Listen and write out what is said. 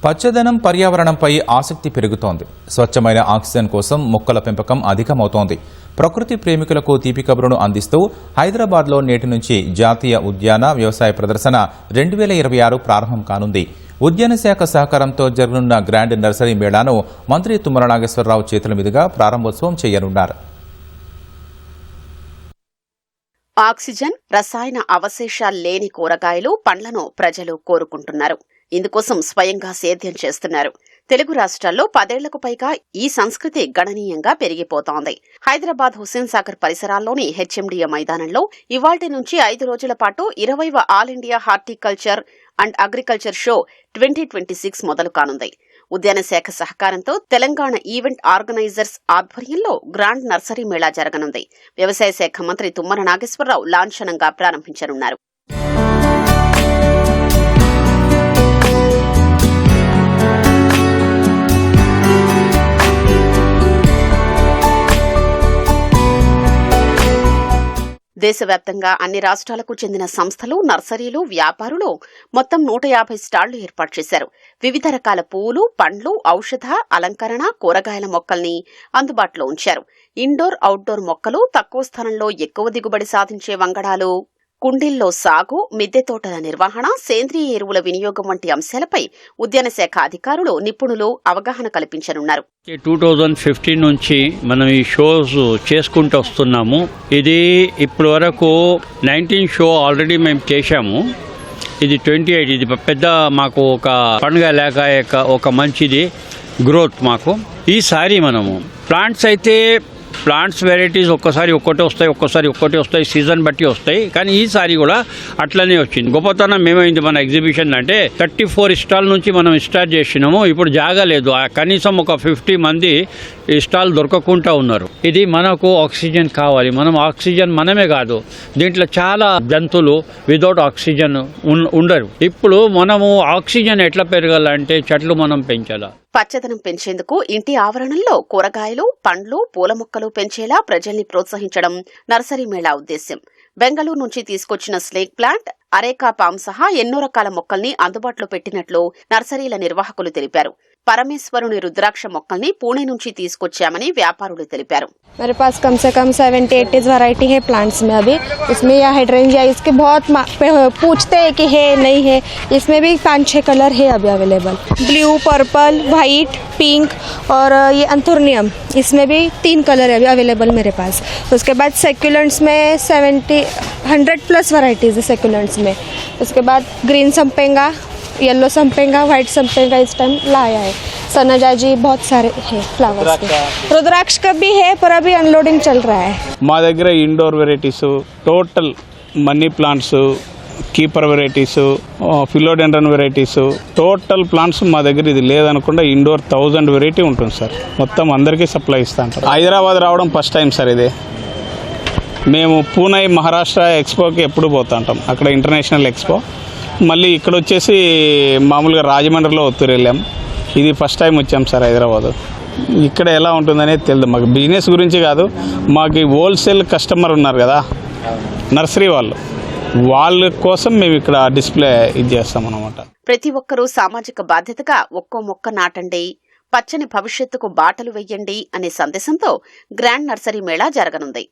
పచ్చదనం పర్యావరణంపై ఆసక్తి పెరుగుతోంది. స్వచ్ఛమైన ఆక్సిజన్ కోసం మొక్కల పెంపకం అధికమవుతోంది. ప్రకృతి ప్రేమికులకు తీపి కబురును అందిస్తూ హైదరాబాద్లో నేటి నుంచి జాతీయ ఉద్యాన వ్యవసాయ ప్రదర్శన 2026 ప్రారంభం కానుంది. ఉద్యాన శాఖ సహకారంతో జరగనున్న గ్రాండ్ నర్సరీ మేళాను మంత్రి తుమ్మల నాగేశ్వరరావు చేతుల మీదుగా ప్రారంభోత్సవం చేయనున్నారు. ఆక్సిజన్, రసాయన అవశేషాలు లేని కూరగాయలు, పండ్లను ప్రజలు కోరుకుంటున్నారు. ఇందుకోసం స్వయంగా సేద్యం చేస్తున్నారు. తెలుగు రాష్ట్రాల్లో 10 ఏళ్లకు పైగా ఈ సంస్కృతి గణనీయంగా పెరిగిపోతోంది. హైదరాబాద్ హుస్సేన్ సాగర్ పరిసరాల్లోని హెచ్ఎండిఏ మైదానంలో ఇవాళ్టి నుంచి 5 రోజుల పాటు 20వ all India horticulture and agriculture show 2026 మొదలు కానుంది. ఉద్యాన శాఖ సహకారంతో తెలంగాణ ఈవెంట్ ఆర్గనైజర్స్ ఆధ్వర్యంలో గ్రాండ్ నర్సరీ మేళా జరగనుంది. వ్యవసాయ శాఖ మంత్రి తుమ్మల నాగేశ్వరరావు లాంఛనంగా ప్రారంభించనున్నారు. దేశవ్యాప్తంగా అన్ని రాష్ట్రాలకు చెందిన సంస్థలు, నర్సరీలు, వ్యాపారులు మొత్తం 150 స్టాళ్లు ఏర్పాటు చేశారు. వివిధ రకాల పువ్వులు, పండ్లు, ఔషధ, అలంకరణ, కూరగాయల మొక్కల్ని అందుబాటులో ఉంచారు. ఇండోర్, అవుట్డోర్ మొక్కలు, తక్కువ స్థలంలో ఎక్కువ దిగుబడి సాధించే వంగడాలు, కుండీల్లో సాగు, మిద్దె తోటల నిర్వహణ, సేంద్రియ ఎరువుల వినియోగం వంటి అంశాలపై ఉద్యాన శాఖ అధికారులు, నిపుణులు అవగాహన కల్పించనున్నారు. 2015 నుంచి మనం ఈ షోస్ చేసుకుంటూ వస్తున్నాము. ఇది ఇప్పటి వరకు 19 షో ఆల్రెడీ మేము చేశాము. ఇది 28. ఇది పెద్ద మాకు ఒక పండుగ లేక ఒక మంచిది గ్రోత్ మాకు. ఈసారి మనము ప్లాంట్స్ వెరైటీస్ ఒక్కసారి ఒక్కటి వస్తాయి, సీజన్ బట్టి వస్తాయి. కానీ ఈసారి కూడా అట్లనే వచ్చింది. గొప్పతనం ఏమైంది మన ఎగ్జిబిషన్ అంటే 34 స్టాల్ నుంచి మనం స్టార్ట్ చేసినాము. ఇప్పుడు జాగా లేదు. కనీసం ఒక 50 మంది స్టాల్ దొరకకుండా ఉన్నారు. ఇది మనకు ఆక్సిజన్ కావాలి. మనం ఆక్సిజన్ మనమే కాదు, దీంట్లో చాలా జంతువులు వితౌట్ ఆక్సిజన్ ఉండరు. ఇప్పుడు మనము ఆక్సిజన్ ఎట్లా పెరగాలంటే చెట్లు మనం పెంచాలా. పచ్చదనం పెంచేందుకు ఇంటి ఆవరణంలో కూరగాయలు, పండ్లు, పూల మొక్కలు పెంచేలా ప్రజల్ని ప్రోత్సహించడం నర్సరీ మేళా ఉద్దేశ్యం. బెంగళూరు నుంచి తీసుకొచ్చిన స్నేక్ ప్లాంట్, అరేకా పామ్ సహా ఎన్నో రకాల మొక్కల్ని అందుబాటులో పెట్టినట్లు నర్సరీల నిర్వాహకులు తెలిపారు. పరమేశ్వరుని రుద్రాక్ష మొక్కల్ని పూణే నుంచి తీసుకొచ్చామని వ్యాపారులు తెలిపారు. मेरे पास कम से कम 70-80 वैरायटी है प्लांट्स में. अभी इसमें यह हाइड्रेंजिया इसके बहुत पूछते हैं कि है नहीं है. इसमें भी 5-6 कलर है अभी available. Blue, purple, white, pink और ये एंथोर्नियम, इसमें भी 3 कलर है अभी अवेलेबल मेरे पास. उसके बाद सेक्युलेंट्स में 100+ वैरायटीज है सेक्युलेंट्स में. उसके बाद ग्रीन संपेंगा, येलो संपेंगा, व्हाइट संपेंगा इस टाइम लाया है. सनजाजी बहुत सारे हैं फ्लावर्स के. रुद्राक्ष का भी है पर अभी अनलोडिंग चल रहा है. మా దగ్గర indoor varieties, total money plants, keeper varieties, philodendron varieties, total plants మా దగ్గర ఇది లేదనుకుండా ఇండోర్ 1000 వెరైటీ ఉంటుంది సార్. మొత్తం అందరికీ సప్లై ఇస్తా అంటారు. హైదరాబాద్ రావడం ఫస్ట్ టైం సార్ ఇది. మేము పూణే మహారాష్ట్ర ఎక్స్పోకి ఎప్పుడు పోతా ఉంటాం, అక్కడ ఇంటర్నేషనల్ ఎక్స్పో. మళ్ళీ ఇక్కడ వచ్చేసి మామూలుగా రాజమండ్రిలో ఒత్తురు వెళ్ళాం. ఇది ఫస్ట్ టైం వచ్చాం సార్ హైదరాబాద్. ఇక్కడ ఎలా ఉంటుందనేది తెలియదు మాకు. బిజినెస్ గురించి కాదు, మాకు హోల్సేల్ కస్టమర్ ఉన్నారు కదా నర్సరీ వాళ్ళ కోసం మేము ఇక్కడ డిస్ప్లే ఇది చేస్తాం అన్నమాట. ప్రతి ఒక్కరూ సామాజిక బాధ్యతగా ఒక్కో మొక్క నాటండి, పచ్చని భవిష్యత్తుకు బాటలు వెయ్యండి అనే సందేశంతో గ్రాండ్ నర్సరీ మేళా జరగనుంది.